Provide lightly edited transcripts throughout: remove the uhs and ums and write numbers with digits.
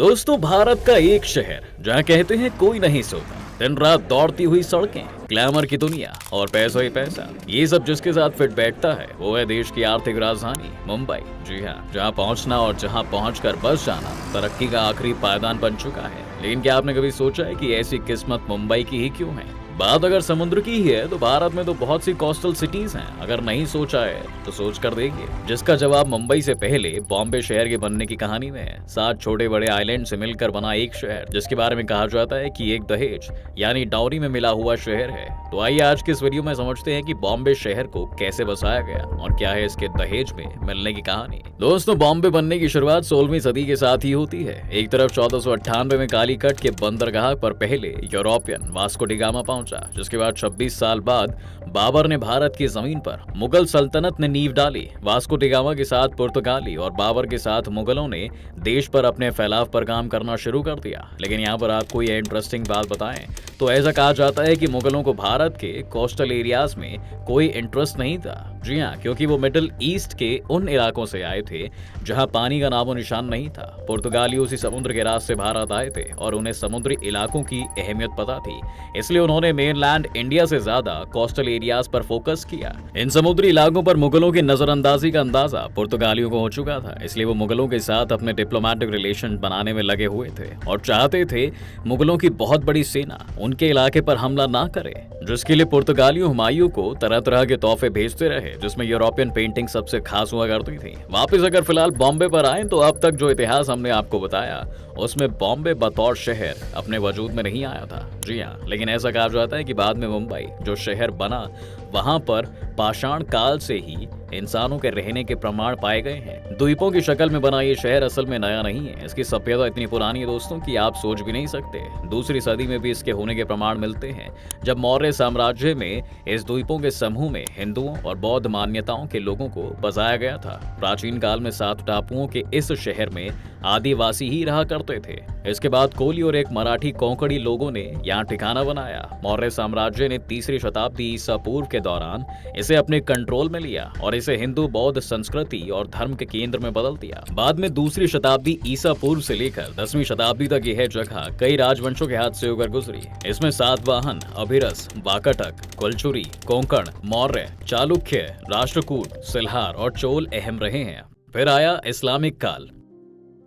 दोस्तों, भारत का एक शहर जहाँ कहते हैं कोई नहीं सोता, दिन रात दौड़ती हुई सड़कें, ग्लैमर की दुनिया और पैसा ही पैसा, ये सब जिसके साथ फिट बैठता है वो है देश की आर्थिक राजधानी मुंबई। जी हाँ, जहाँ पहुँचना और जहाँ पहुँचकर बस जाना तरक्की का आखिरी पायदान बन चुका है। लेकिन क्या आपने कभी सोचा है कि ऐसी किस्मत मुंबई की ही क्यों है? बात अगर समुद्र की ही है तो भारत में तो बहुत सी कोस्टल सिटीज हैं। अगर नहीं सोचा है तो सोच कर देखिए, जिसका जवाब मुंबई से पहले बॉम्बे शहर के बनने की कहानी में है। 7 छोटे बड़े आइलैंड से मिलकर बना एक शहर, जिसके बारे में कहा जाता है कि एक दहेज यानी डाउरी में मिला हुआ शहर है। तो आइए आज के इस वीडियो में समझते हैं कि बॉम्बे शहर को कैसे बसाया गया और क्या है इसके दहेज में मिलने की कहानी। दोस्तों, बॉम्बे बनने की शुरुआत 16वीं सदी के साथ ही होती है। एक तरफ 1498 में कालीकट के बंदरगाह पर पहले यूरोपियन वास्को डी गामा पहुंचा, जिसके बाद 26 साल बाद बाबर ने भारत की जमीन पर मुगल सल्तनत ने नींव डाली। वास्को डी गामा के साथ पुर्तगाली और बाबर के साथ मुगलों ने देश पर अपने फैलाव पर काम करना शुरू कर दिया। लेकिन यहाँ पर आपको ये इंटरेस्टिंग बात बताएं तो ऐसा कहा जाता है कि मुगलों को भारत के कोस्टल एरियाज में कोई इंटरेस्ट नहीं था। जी हाँ, क्योंकि वो मिडिल ईस्ट के उन इलाकों से आए थे जहां पानी का नामो निशान नहीं था। पुर्तगाली उसी समुद्र के रास्ते भारत आए थे और उन्हें समुद्री इलाकों की अहमियत पता थी, इसलिए उन्होंने मेनलैंड इंडिया से ज्यादा कोस्टल एरियाज पर फोकस किया। इन समुद्री इलाकों पर मुगलों की नजरअंदाजी का अंदाजा पुर्तगालियों को हो चुका था, इसलिए वो मुगलों के साथ अपने डिप्लोमेटिक रिलेशन बनाने में लगे हुए थे और चाहते थे मुगलों की बहुत बड़ी सेना उनके इलाके पर हमला ना करे, जिसके लिए पुर्तगालियों हुमायूं को तरह तरह के तोहफे भेजते रहे, जिसमें यूरोपियन पेंटिंग सबसे खास हुआ करती थी। वापस अगर फिलहाल बॉम्बे पर आए तो अब तक जो इतिहास हमने आपको बताया उसमें बॉम्बे बतौर शहर अपने वजूद में नहीं आया था। जी हाँ, लेकिन ऐसा कहा जाता है कि बाद में मुंबई जो शहर बना वहां पर पाषाण काल से ही इंसानों के रहने के प्रमाण पाए गए हैं। द्वीपों की शक्ल में बना ये शहर असल में नया नहीं है। इसकी सभ्यता इतनी पुरानी है दोस्तों कि आप सोच भी नहीं सकते। दूसरी सदी में भी इसके होने के प्रमाण मिलते हैं, जब मौर्य साम्राज्य में इस द्वीपों के समूह में हिंदुओं और बौद्ध मान्यताओं के लोगों को बसाया गया था। प्राचीन काल में 7 टापुओं के इस शहर में आदिवासी ही रहा करते थे। इसके बाद कोली और एक मराठी कोंकणी लोगों ने यहाँ ठिकाना बनाया। मौर्य साम्राज्य ने 3री शताब्दी ईसा पूर्व के दौरान इसे अपने कंट्रोल में लिया और इसे हिंदू बौद्ध संस्कृति और धर्म के केंद्र में बदल दिया। बाद में 2री शताब्दी ईसा पूर्व से लेकर 10वीं शताब्दी तक यह जगह कई राजवंशों के हाथ से होकर गुजरी। इसमें सातवाहन, अभिरस, वाकाटक, कोलचुरी, कोंकण, मौर्य, चालुक्य, राष्ट्रकूट, सिल्हार और चोल अहम रहे हैं। फिर आया इस्लामिक काल,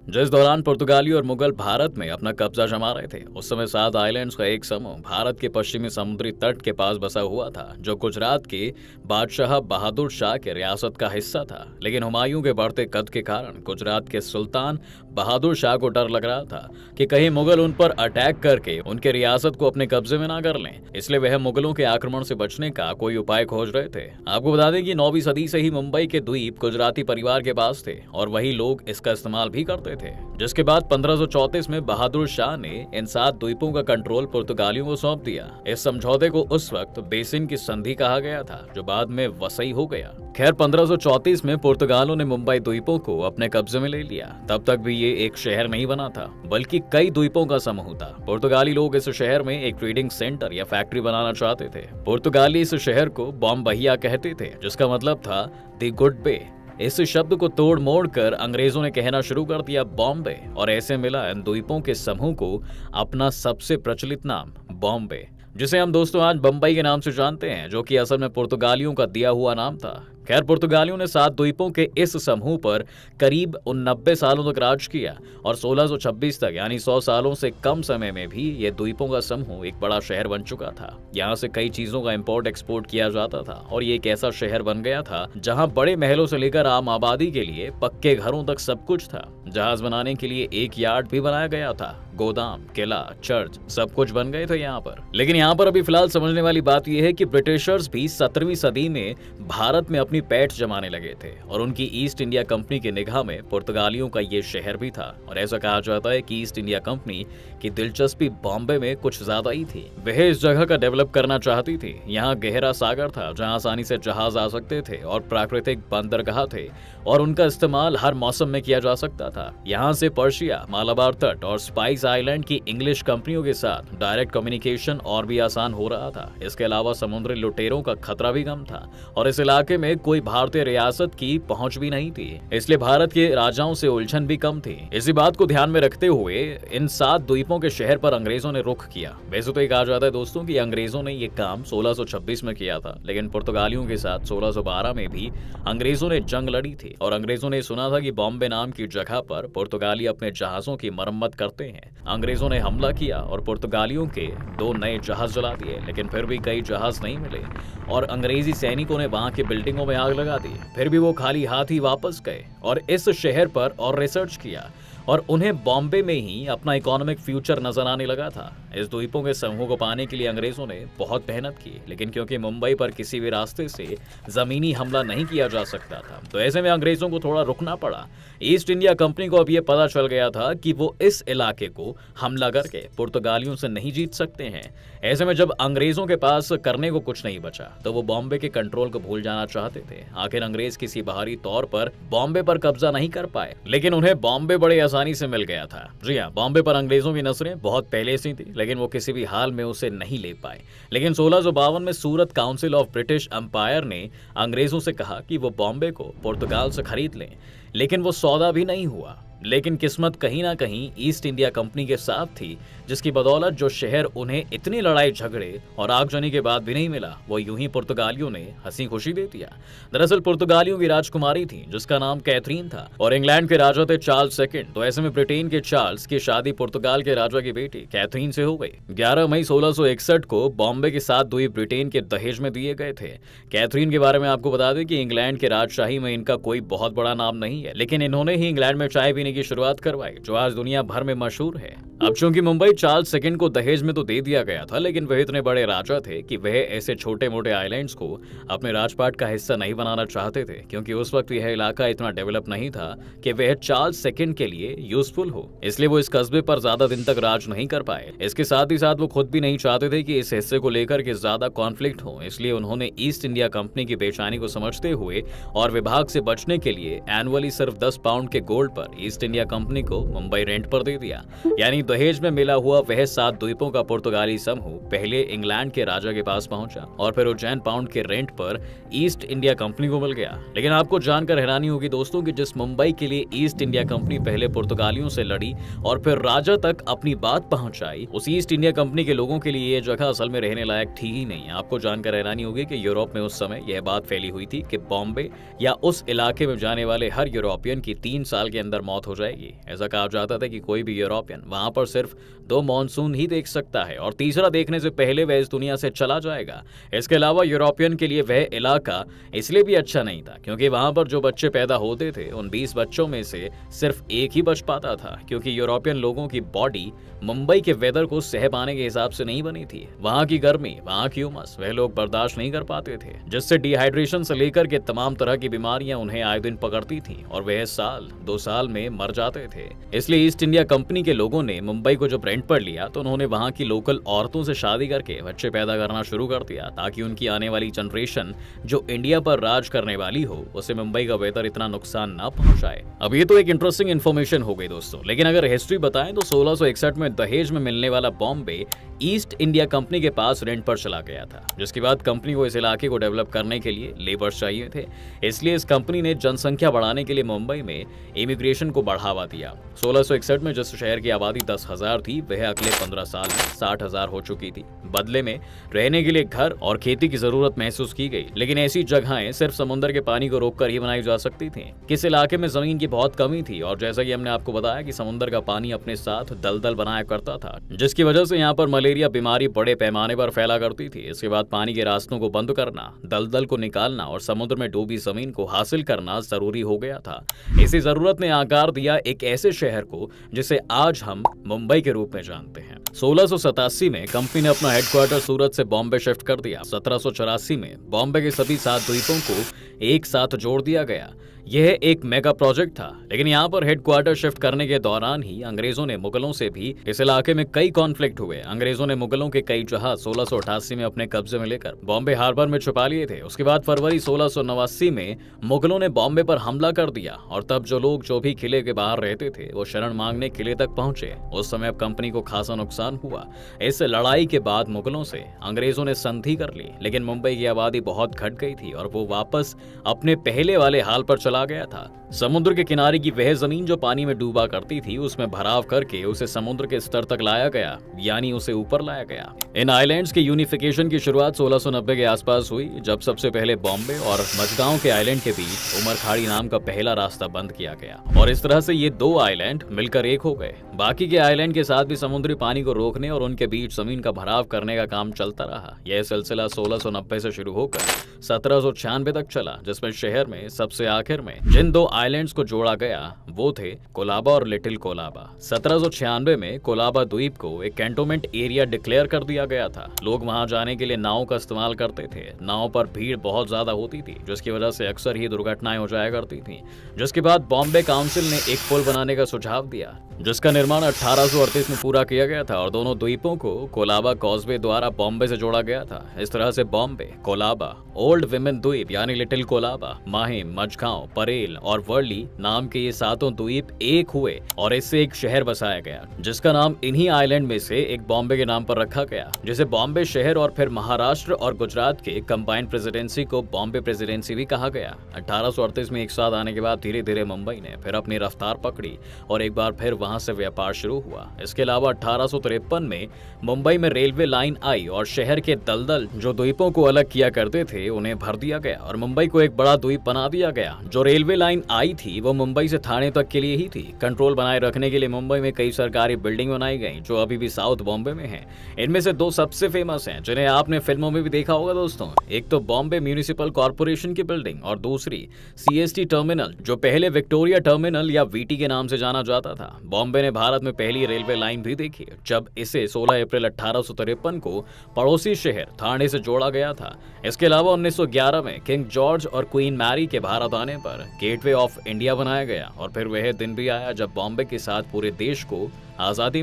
जिस दौरान पुर्तगाली और मुगल भारत में अपना कब्जा जमा रहे थे। उस समय 7 आइलैंड्स का एक समूह भारत के पश्चिमी समुद्री तट के पास बसा हुआ था, जो गुजरात के बादशाह बहादुर शाह के रियासत का हिस्सा था। लेकिन हुमायूं के बढ़ते कद के कारण गुजरात के सुल्तान बहादुर शाह को डर लग रहा था कि कहीं मुगल उन पर अटैक करके उनके रियासत को अपने कब्जे में ना कर लें, इसलिए वह मुगलों के आक्रमण से बचने का कोई उपाय खोज रहे थे। आपको बता दें कि 9वीं सदी से ही मुंबई के द्वीप गुजराती परिवार के पास थे और वही लोग इसका इस्तेमाल भी करते थे। जिसके बाद 1534 में बहादुर शाह ने इन 7 द्वीपों का कंट्रोल पुर्तगालियों को सौंप दिया। इस समझौते को उस वक्त बेसिन की संधि कहा गया था, जो बाद में वसई हो गया। खैर, 1534 में पुर्तगालों ने मुंबई द्वीपों को अपने कब्जे में ले लिया। तब तक भी ये एक शहर नहीं बना था, बल्कि कई द्वीपों का समूह था। पुर्तगाली लोग इस शहर में एक ट्रेडिंग सेंटर या फैक्ट्री बनाना चाहते थे। पुर्तगाली इस शहर को बॉम्बहिया कहते थे, जिसका मतलब था द गुड बे। इस शब्द को तोड़ मोड़ कर अंग्रेजों ने कहना शुरू कर दिया बॉम्बे, और ऐसे मिला इन द्वीपों के समूह को अपना सबसे प्रचलित नाम बॉम्बे, जिसे हम दोस्तों आज बम्बई के नाम से जानते हैं, जो कि असल में पुर्तगालियों का दिया हुआ नाम था। खैर, पुर्तगालियों ने 7 द्वीपों के इस समूह पर करीब 90 सालों तक राज किया और 1626 तक यानी 100 सालों से कम समय में भी ये द्वीपों का समूह एक बड़ा शहर बन चुका था। यहाँ से कई चीजों का इंपोर्ट एक्सपोर्ट किया जाता था और ये एक ऐसा शहर बन गया था जहाँ बड़े महलों से लेकर आम आबादी के लिए पक्के घरों तक सब कुछ था। जहाज बनाने के लिए एक यार्ड भी बनाया गया था, गोदाम, किला, चर्च सब कुछ बन गए थे यहाँ पर। लेकिन यहाँ पर अभी फिलहाल समझने वाली बात यह है कि ब्रिटिशर्स भी 17वीं सदी में भारत में अपनी पैठ जमाने लगे थे और उनकी ईस्ट इंडिया कंपनी की निगाह में पुर्तगालियों का ये शहर भी था। और ऐसा कहा जाता है कि ईस्ट इंडिया कंपनी की दिलचस्पी बॉम्बे में कुछ ज्यादा ही थी। वह इस जगह का डेवलप करना चाहती थी। यहाँ गहरा सागर था जहाँ आसानी से जहाज आ सकते थे और प्राकृतिक बंदरगाह थे और उनका इस्तेमाल हर मौसम में किया जा सकता था। यहाँ से पर्शिया, मालाबार तट और स्पाइस इस आइलैंड की इंग्लिश कंपनियों के साथ डायरेक्ट कम्युनिकेशन और भी आसान हो रहा था। इसके अलावा समुद्री लुटेरों का खतरा भी कम था और इस इलाके में कोई भारतीय रियासत की पहुंच भी नहीं थी, इसलिए भारत के राजाओं से उलझन भी कम थी। इसी बात को ध्यान में रखते हुए इन 7 द्वीपों के शहर पर अंग्रेजों ने रुख किया। वैसे तो ये कहा जाता है दोस्तों कि अंग्रेजों ने ये काम 1626 में किया था, लेकिन पुर्तगालियों के साथ 1612 में भी अंग्रेजों ने जंग लड़ी थी और अंग्रेजों ने सुना था कि बॉम्बे नाम की जगह पर पुर्तगाली अपने जहाजों की मरम्मत करते हैं। अंग्रेजों ने हमला किया और पुर्तगालियों के 2 नए जहाज जला दिए, लेकिन फिर भी कई जहाज नहीं मिले और अंग्रेजी सैनिकों ने वहां की बिल्डिंगों में आग लगा दी। फिर भी वो खाली हाथ ही वापस गए और इस शहर पर और रिसर्च किया और उन्हें बॉम्बे में ही अपना इकोनॉमिक फ्यूचर नजर आने लगा था। इस द्वीपों के समूह को पाने के लिए अंग्रेजों ने बहुत मेहनत की, लेकिन क्योंकि मुंबई पर किसी भी रास्ते से जमीनी हमला नहीं किया जा सकता था, तो ऐसे में अंग्रेजों को थोड़ा रुकना पड़ा। ईस्ट इंडिया कंपनी को अब यह पता चल गया था कि वो इस इलाके को हमला करके पुर्तगालियों से नहीं जीत सकते हैं। ऐसे में जब अंग्रेजों के पास करने को कुछ नहीं बचा तो वो बॉम्बे के कंट्रोल को भूल जाना चाहते थे। आखिर अंग्रेज किसी बाहरी तौर पर बॉम्बे पर कब्जा नहीं कर पाए, लेकिन उन्हें बॉम्बे बड़े आसानी से मिल गया था। जी हाँ, बॉम्बे पर अंग्रेजों की नजरें बहुत पहले से थी, लेकिन वो किसी भी हाल में उसे नहीं ले पाए। लेकिन 1652 में सूरत काउंसिल ऑफ ब्रिटिश एम्पायर ने अंग्रेजों से कहा कि वो बॉम्बे को पुर्तगाल से खरीद लें, लेकिन वो सौदा भी नहीं हुआ। लेकिन किस्मत कहीं ना कहीं ईस्ट इंडिया कंपनी के साथ थी, जिसकी बदौलत जो शहर उन्हें इतनी लड़ाई झगड़े और आगजनी के बाद भी नहीं मिला, वो यूं ही पुर्तगालियों ने हंसी खुशी दे दिया। दरअसल पुर्तगालियों की राजकुमारी थी जिसका नाम कैथरीन था और इंग्लैंड के राजा थे चार्ल्स सेकंड। तो ऐसे में ब्रिटेन के चार्ल्स की शादी पुर्तगाल के राजा की बेटी कैथरीन से हो गई। 11 मई 1661 को बॉम्बे के 7 द्वीप ब्रिटेन के दहेज में दिए गए थे। कैथरीन के बारे में आपको बता दें कि इंग्लैंड के राजशाही में इनका कोई बहुत बड़ा नाम नहीं है, लेकिन इन्होंने ही इंग्लैंड में चाय पीने की शुरुआत करवाई, जो आज दुनिया भर में मशहूर है। अब चूंकि मुंबई चार्ल्स सेकंड को दहेज में तो दे दिया गया था, लेकिन वह इतने बड़े राजा थे कि वह ऐसे छोटे मोटे आइलैंड्स को अपने राजपाट का हिस्सा नहीं बनाना चाहते थे, क्योंकि उस वक्त यह इलाका इतना डेवलप नहीं था कि वह चार्ल्स सेकंड के लिए यूजफुल हो। इसलिए वो इस कस्बे पर ज्यादा दिन तक राज नहीं कर पाए। इसके साथ ही साथ वो खुद भी नहीं चाहते थे कि इस हिस्से को लेकर के ज्यादा कॉन्फ्लिक्ट हो, इसलिए उन्होंने ईस्ट इंडिया कंपनी की बेचैनी को समझते हुए और विभाग से बचने के लिए एनुअली सिर्फ 10 पाउंड के गोल्ड पर ईस्ट इंडिया कंपनी को मुंबई रेंट पर दे दिया। यानी दहेज में मिला हुआ वह 7 द्वीपों का पुर्तगाली समूह पहले इंग्लैंड के राजा के पास पहुंचा और फिर उज्जैन पाउंड के रेंट पर ईस्ट इंडिया कंपनी को मिल गया। लेकिन आपको जानकर हैरानी होगी दोस्तों कि जिस मुंबई के लिए ईस्ट इंडिया कंपनी पहले पुर्तगालियों से लड़ी और फिर राजा तक अपनी बात पहुंचाई, उस ईस्ट इंडिया कंपनी के लोगों के लिए यह जगह असल में रहने लायक थी ही नहीं। आपको जानकर हैरानी होगी कि यूरोप में उस समय यह बात फैली हुई थी कि बॉम्बे या उस इलाके में जाने वाले हर यूरोपियन की 3 साल के अंदर मौत हो जाएगी। ऐसा कहा जाता था कि कोई भी यूरोपियन वहां पर सिर्फ 2 मॉनसून ही देख सकता है और तीसरा देखने से पहले वह इस दुनिया से चला जाएगा। इसके अलावा यूरोपियन के लिए वह इलाका इसलिए भी अच्छा नहीं था क्योंकि वहां पर जो बच्चे पैदा होते थे उन 20 बच्चों में से सिर्फ एक ही बच पाता था, क्योंकि यूरोपियन लोगों की बॉडी मुंबई के वेदर को सह पाने के हिसाब से नहीं बनी थी। वहां की गर्मी, वहां की उमस वह लोग बर्दाश्त नहीं कर पाते थे, जिससे डिहाइड्रेशन से लेकर के तमाम तरह की बीमारियां उन्हें आए दिन पकड़ती थी और वह 1-2 साल में मर जाते थे। इसलिए ईस्ट इंडिया कंपनी के लोगों ने मुंबई को जब रेंट पर लिया तो उन्होंने वहां की लोकल औरतों से शादी करके बच्चे पैदा करना शुरू कर दिया, ताकि उनकी आने वाली जनरेशन जो इंडिया पर राज करने वाली हो उसे मुंबई का वेदर इतना नुकसान ना पहुंचाए। अब ये तो एक इंटरेस्टिंग इन्फॉर्मेशन हो गई दोस्तों, लेकिन अगर हिस्ट्री बताएं तो 1661 में दहेज में मिलने वाला बॉम्बे ईस्ट इंडिया कंपनी के पास रेंट पर चला गया था, जिसके बाद कंपनी को इस इलाके को डेवलप करने के लिए लेबर्स चाहिए थे। इसलिए इस कंपनी ने जनसंख्या बढ़ाने के लिए मुंबई में इमिग्रेशन को बढ़ावा दिया। 1661 में जिस शहर की आबादी 10,000 थी वह अगले 15 साल में 60,000 हो चुकी थी। बदले में रहने के लिए घर और खेती की जरूरत महसूस की गई, लेकिन ऐसी जगहें सिर्फ समुद्र के पानी को रोककर ही बनाई जा सकती थी। किस इलाके में जमीन की बहुत कमी थी और जैसा कि हमने आपको बताया कि समुद्र का पानी अपने साथ दलदल बनाया करता था, जिसकी वजह से यहाँ पर मलेरिया बीमारी बड़े पैमाने पर फैला करती थी। इसके बाद पानी के रास्तों को बंद करना, दलदल को निकालना और समुद्र में डूबी जमीन को हासिल करना जरूरी हो गया था। इसी जरूरत ने आकार दिया एक ऐसे शहर को जिसे आज हम मुंबई के रूप में जानते हैं। 1687 में कंपनी ने अपना हेडक्वार्टर सूरत से बॉम्बे शिफ्ट कर दिया। 1784 में बॉम्बे के सभी 7 द्वीपों को एक साथ जोड़ दिया गया। यह एक मेगा प्रोजेक्ट था, लेकिन यहाँ पर हेडक्वार्टर शिफ्ट करने के दौरान ही अंग्रेजों ने मुगलों से भी इस इलाके में कई कॉन्फ्लिक्ट हुए। अंग्रेजों ने मुगलों के कई जहाज 1688 में अपने कब्जे में लेकर बॉम्बे हार्बर में छुपा लिए थे। उसके बाद फरवरी 1689 में मुगलों ने बॉम्बे पर हमला कर दिया और तब जो लोग जो भी किले के बाहर रहते थे वो शरण मांगने किले तक पहुंचे। उस समय अब कंपनी को खासा नुकसान हुआ। इस लड़ाई के बाद मुगलों से अंग्रेजों ने संधि कर ली, लेकिन मुंबई की आबादी बहुत घट गई थी और वो वापस अपने पहले वाले हाल पर चला गया था। समुद्र के किनारे की वह जमीन जो पानी में डूबा करती थी, उसमें भराव करके उसे समुद्र के स्तर तक लाया गया, यानी उसे ऊपर लाया गया। इन आइलैंड्स के यूनिफिकेशन की शुरुआत 1690 के आसपास हुई, जब सबसे पहले बॉम्बे और मझगांव के आइलैंड के बीच उमर खाड़ी नाम का पहला रास्ता बंद किया गया और इस तरह से ये दो आइलैंड मिलकर एक हो गए। बाकी के आइलैंड के साथ भी समुद्री पानी को रोकने और उनके बीच जमीन का भराव करने का काम चलता रहा। यह सिलसिला 1690 से शुरू होकर 1796 तक चला, जिसमें शहर में सबसे आखिर में जिन दो आइलैंड्स को जोड़ा गया वो थे कोलाबा और लिटिल कोलाबा। 1796 में कोलाबा द्वीप को एक कैंटोनमेंट एरिया डिक्लेयर कर दिया गया था। लोग वहां जाने के लिए नाव का इस्तेमाल करते थे। नाव पर भीड़ बहुत ज्यादा होती थी, जिसकी वजह से अक्सर ही दुर्घटनाएं हो जाया करती थी। जिसके बाद बॉम्बे काउंसिल ने एक पुल बनाने का सुझाव दिया, जिसका निर्माण 1838 में पूरा किया गया था और दोनों द्वीपों को कोलाबा कॉजवे द्वारा बॉम्बे से जोड़ा गया था। इस तरह से बॉम्बे, कोलाबा, ओल्ड विमेन द्वीप यानी लिटिल कोलाबा, माहिम, मझगांव, परेल और वर्ली नाम के ये सातों द्वीप एक हुए और इससे एक शहर बसाया गया, जिसका नाम इन्हीं आइलैंड में से एक बॉम्बे के नाम पर रखा गया, जिसे बॉम्बे शहर और फिर महाराष्ट्र और गुजरात के कंबाइंड प्रेसिडेंसी को बॉम्बे प्रेसिडेंसी भी कहा गया। 1838 में एक साथ आने के बाद धीरे धीरे मुंबई ने फिर अपनी रफ्तार पकड़ी और एक बार फिर वहां से व्यापार शुरू हुआ। इसके अलावा 1853 में मुंबई में रेलवे लाइन आई और शहर के दलदल जो द्वीपों को अलग किया करते थे उन्हें भर दिया गया और मुंबई को एक बड़ा द्वीप बना दिया गया। जो रेलवे लाइन आई थी वो मुंबई से थाने तक के लिए ही थी। कंट्रोल बनाए रखने के लिए मुंबई में कई सरकारी बिल्डिंग बनाई गई जो अभी भी साउथ बॉम्बे में हैं। इनमें से दो सबसे फेमस हैं, जिन्हें आपने फिल्मों में भी देखा होगा दोस्तों। एक तो बॉम्बे म्यूनिसिपल कॉर्पोरेशन की बिल्डिंग और दूसरी सीएसटी टर्मिनल, जो पहले विक्टोरिया टर्मिनल या वीटी के नाम से जाना जाता था। बॉम्बे ने भारत में पहली रेलवे लाइन भी देखी, जब इसे 16 अप्रैल 1853 को पड़ोसी शहर ठाणे से जोड़ा गया था। इसके अलावा 1911 में किंग जॉर्ज और क्वीन मैरी के भारत आने पर गेटवे ऑफ इंडिया बनाया गया और फिर वह दिन भी आया जब बॉम्बे के साथ पूरे देश को आजादी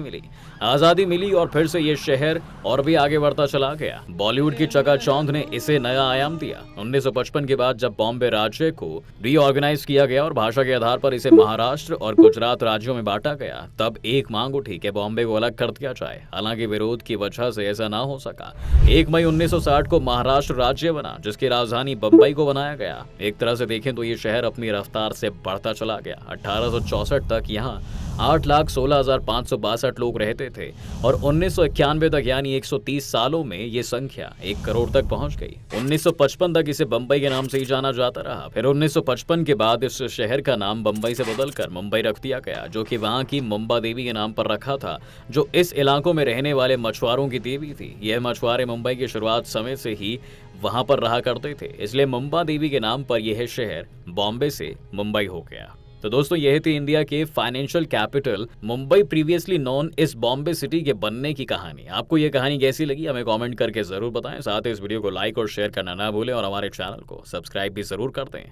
मिली और फिर से ये शहर और भी आगे बढ़ता चला गया। बॉलीवुड की चकाचौंध ने इसे नया आयाम दिया। 1955 के बाद जब बॉम्बे राज्य को रीऑर्गेनाइज किया गया और भाषा के आधार पर इसे महाराष्ट्र और गुजरात राज्यों में बांटा गया, तब एक मांग उठी कि बॉम्बे को अलग कर दिया जाए। हालांकि विरोध की वजह से ऐसा ना हो सका। 1 मई 1960 को महाराष्ट्र राज्य बना, जिसकी राजधानी बम्बई को बनाया गया। एक तरह से देखें तो ये शहर अपनी रफ्तार से बढ़ता चला गया। 1864 तक यहाँ 8,16,562 लोग रहते थे और 1991 तक यानी 130 सालों में ये संख्या 1 करोड़ तक पहुंच गई। 1955 तक इसे बम्बई के नाम से ही जाना जाता रहा। फिर 1955 के बाद इस शहर का नाम बम्बई से बदलकर मुंबई रख दिया गया, जो कि वहां की मुंबा देवी के नाम पर रखा था, जो इस इलाकों में रहने वाले मछुआरों की देवी थी। यह मछुआरे मुंबई की शुरुआत समय से ही वहां पर रहा करते थे, इसलिए मुंबा देवी के नाम पर यह शहर बॉम्बे से मुंबई हो गया। तो दोस्तों, यह थी इंडिया के financial capital Mumbai previously non इस बॉम्बे सिटी के बनने की कहानी। आपको यह कहानी कैसी लगी हमें कमेंट करके जरूर बताएं। साथ ही इस वीडियो को लाइक और शेयर करना ना भूलें और हमारे चैनल को सब्सक्राइब भी जरूर कर दें।